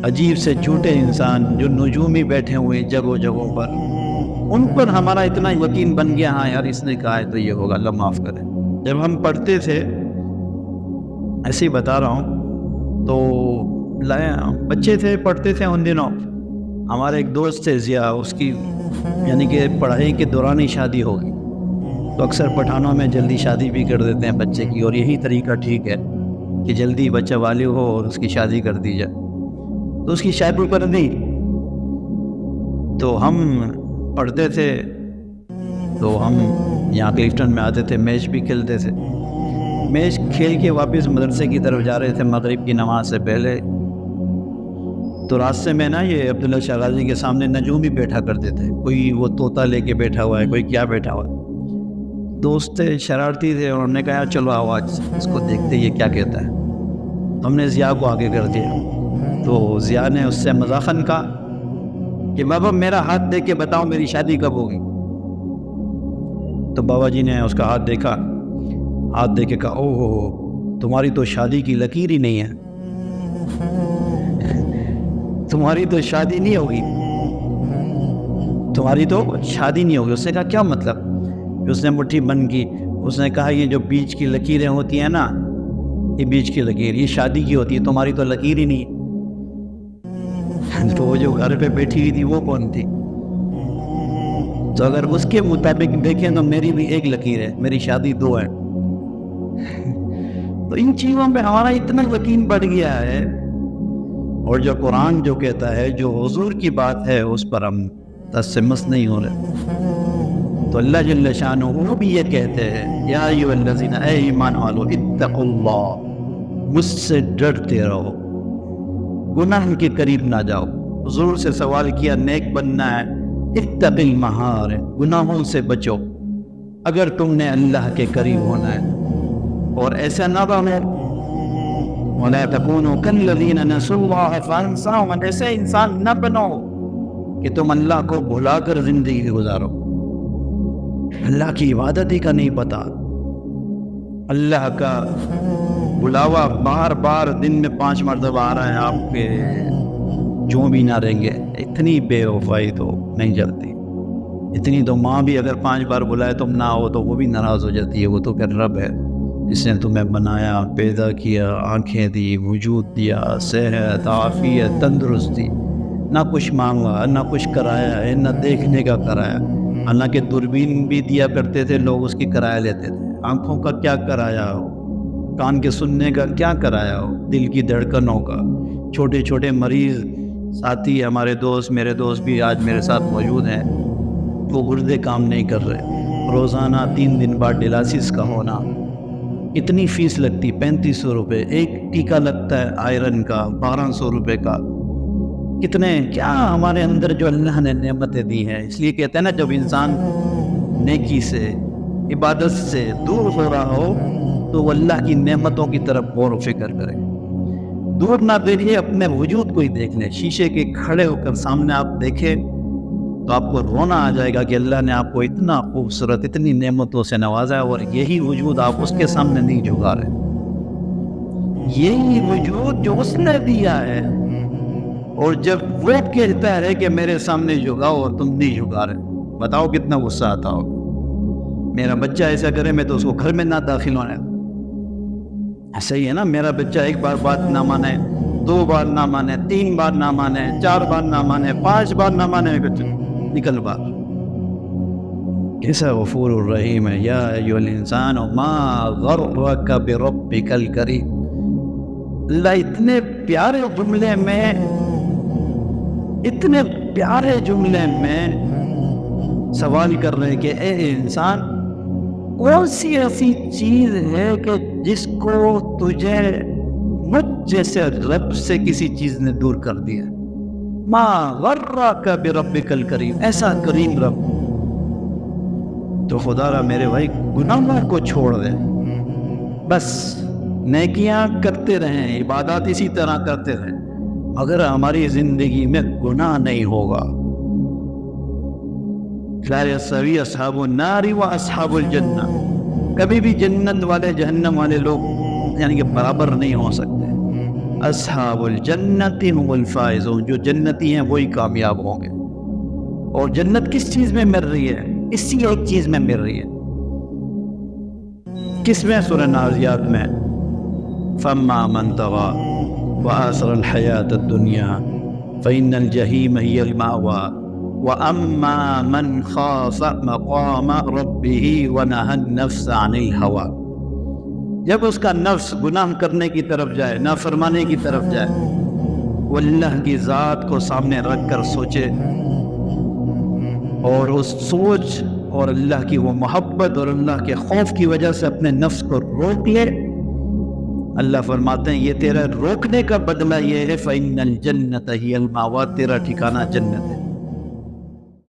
عجیب سے جھوٹے انسان جو نجومی بیٹھے ہوئے جگہوں جگہوں پر، ان پر ہمارا اتنا یقین بن گیا، ہاں یار اس نے کہا ہے تو یہ ہوگا، اللہ معاف کرے۔ جب ہم پڑھتے تھے، ایسے ہی بتا رہا ہوں، تو بچے تھے پڑھتے تھے ان دنوں، ہمارے ایک دوست تھے ضیاء، اس کی یعنی کہ پڑھائی کے دوران ہی شادی ہو گئی۔ تو اکثر پٹھانوں میں جلدی شادی بھی کر دیتے ہیں بچے کی، اور یہی طریقہ ٹھیک ہے کہ جلدی بچہ والد ہو اور اس کی شادی کر دی جائے۔ تو اس کی شادی کر دی، تو ہم پڑھتے تھے، تو ہم یہاں کلفٹن میں آتے تھے، میچ بھی کھیلتے تھے۔ میچ کھیل کے واپس مدرسے کی طرف جا رہے تھے مغرب کی نماز سے پہلے، تو راستے میں نا یہ عبداللہ شاہ غازی کے سامنے نجومی بیٹھا کرتے تھے، کوئی وہ طوطا لے کے بیٹھا ہوا ہے، کوئی کیا بیٹھا ہوا ہے۔ دوست تھے، شرارتی تھے، اور انہوں نے کہا چلو آواز اس کو دیکھتے یہ کیا کہتا ہے۔ تو ہم نے ضیاء کو آگے کر دیا، تو ضیاء نے اس سے مذاقاً کہا کہ بابا میرا ہاتھ دیکھ کے بتاؤ میری شادی کب ہوگی۔ تو بابا جی نے اس کا ہاتھ دیکھا، ہاتھ دیکھ کے کہا اوہ تمہاری تو شادی کی لکیر ہی نہیں ہے، تمہاری تو شادی نہیں ہوگی، تمہاری تو شادی نہیں ہوگی۔ اس نے کہا کیا مطلب؟ اس نے مٹھی بند کی، اس نے کہا یہ جو بیچ کی لکیریں ہوتی ہیں نا، یہ بیچ کی لکیر یہ شادی کی ہوتی ہے، تمہاری تو لکیر ہی نہیں ہے۔ تو وہ جو گھر پہ بیٹھی ہوئی تھی وہ کون تھی؟ تو اگر اس کے مطابق دیکھیں تو میری بھی ایک لکیر ہے، میری شادی 2 ہے۔ تو ان چیزوں پہ ہمارا اتنا یقین بڑھ گیا ہے، اور جو قرآن جو کہتا ہے، جو حضور کی بات ہے، اس پر ہم دس سے مس نہیں ہو رہے۔ تو اللہ جل شانہ وہ بھی یہ کہتے ہیں یا ایھا الذین، اے ایمان والو، اتقوا اللہ، مجھ سے ڈرتے رہو، گناہ کے قریب نہ جاؤ۔ حضور سے سوال کیا نیک بننا ہے، اتق المحارم، گناہوں سے بچو اگر تم نے اللہ کے قریب ہونا ہے، اور ایسا نہ بنو وَلَا تَكُونُوا كَالَّذِينَ نَسُوا اللَّهَ فَأَنسَاهُمْ، ایسے انسان نہ بنو کہ تم اللہ کو بھلا کر زندگی گزارو، اللہ کی عبادت ہی کا نہیں پتا، اللہ کا بلاوا بار بار دن میں 5 مرتبہ آ رہا ہے آپ کے، جو بھی نہ رہیں گے۔ اتنی بے وفائی تو نہیں چلتی، اتنی تو ماں بھی اگر 5 بار بلائے تم نہ ہو تو وہ بھی ناراض ہو جاتی ہے، وہ تو پھر رب ہے جس نے تمہیں بنایا، پیدا کیا، آنکھیں دی، وجود دیا، صحت، عافیت، تندرستی، نہ کچھ مانگا، نہ کچھ کرایا ہے، نہ دیکھنے کا کرایا، حالانکہ دوربین بھی دیا کرتے تھے لوگ، اس کی کرایہ لیتے تھے۔ آنکھوں کا کیا کرایا ہو، کان کے سننے کا کیا کرایا ہو، دل کی دھڑکنوں کا، چھوٹے چھوٹے مریض ساتھی ہمارے دوست، میرے دوست بھی آج میرے ساتھ موجود ہیں، وہ گردے کام نہیں کر رہے، روزانہ 3 دن بعد ڈیلائسس کا ہونا، اتنی فیس لگتی 3500 روپے، ایک ٹیکہ لگتا ہے آئرن کا 1200 روپے کا، کتنے کیا ہمارے اندر جو اللہ نے نعمتیں دی ہیں۔ اس لیے کہتے ہیں نا جب انسان نیکی سے، عبادت سے دور ہو رہا ہو تو وہ اللہ کی نعمتوں کی طرف غور و فکر کرے، دور نہ دیکھے، اپنے وجود کو ہی دیکھ لیں، شیشے کے کھڑے ہو کر سامنے آپ دیکھیں تو آپ کو رونا آ جائے گا کہ اللہ نے آپ کو اتنا خوبصورت، اتنی نعمتوں سے نوازا ہے، اور یہی وجود آپ اس کے سامنے نہیں جھکا رہے، یہی وجود جو اس نے دیا ہے، اور جب وہ کہتا ہے کہ میرے سامنے جھکاؤ اور تم نہیں جھکا رہے، بتاؤ کتنا غصہ آتا ہوگا۔ میرا بچہ ایسا کرے میں تو اس کو گھر میں نہ داخل ہونے، صحیح ہے نا؟ میرا بچہ 1 بار بات نہ مانے، 2 بار نہ مانے، 3 بار نہ مانے، 4 بار نہ مانے، 5 بار نہ مانے، نکل باہر۔ کیسا غفور الرحیم ہے، یا ایھا الانسان ما غرک بربک الکریم۔ اللہ اتنے پیارے جملے میں، اتنے پیارے جملے میں سوال کر رہے ہیں کہ اے انسان، کون سی ایسی چیز ہے کہ جس کو تجھے مجھ جیسے رب سے کسی چیز نے دور کر دیا؟ ما غرک بربک الکریم، ایسا کریم رب۔ تو خدا را میرے بھائی گناہ کو چھوڑ دیں، بس نیکیاں کرتے رہیں، عبادات اسی طرح کرتے رہیں، اگر ہماری زندگی میں گناہ نہیں ہوگا، لا یستوی اصحاب النار و اصحاب الجنہ، کبھی بھی جنت والے جہنم والے لوگ یعنی کہ برابر نہیں ہو سکتے۔ اصحاب الجنت هم الفائزون، جو جنتی ہیں وہی کامیاب ہوں گے۔ اور جنت کس چیز میں مل رہی ہے؟ اسی ایک چیز میں مل رہی ہے۔ کس میں؟ سورہ نازیات میں، فَأَمَّا مَنْ طَغَىٰ وَآثَرَ الْحَيَاةَ الدُّنْيَا فَإِنَّ الْجَحِيمَ هِيَ الْمَأْوَىٰ وَأَمَّا مَنْ خَافَ مَقَامَ رَبِّهِ وَنَهَى النَّفْسَ عَنِ الْهَوَىٰ، جب اس کا نفس گناہ کرنے کی طرف جائے، نافرمانے کی طرف جائے، وہ اللہ کی ذات کو سامنے رکھ کر سوچے اور اس سوچ اور اللہ کی وہ محبت اور اللہ کے خوف کی وجہ سے اپنے نفس کو روک لے، اللہ فرماتے ہیں یہ تیرا روکنے کا بدلہ یہ ہے، فَإِنَّ الْجَنَّةَ هِيَ الْمَأْوَىٰ، تیرا ٹھکانہ جنت ہے۔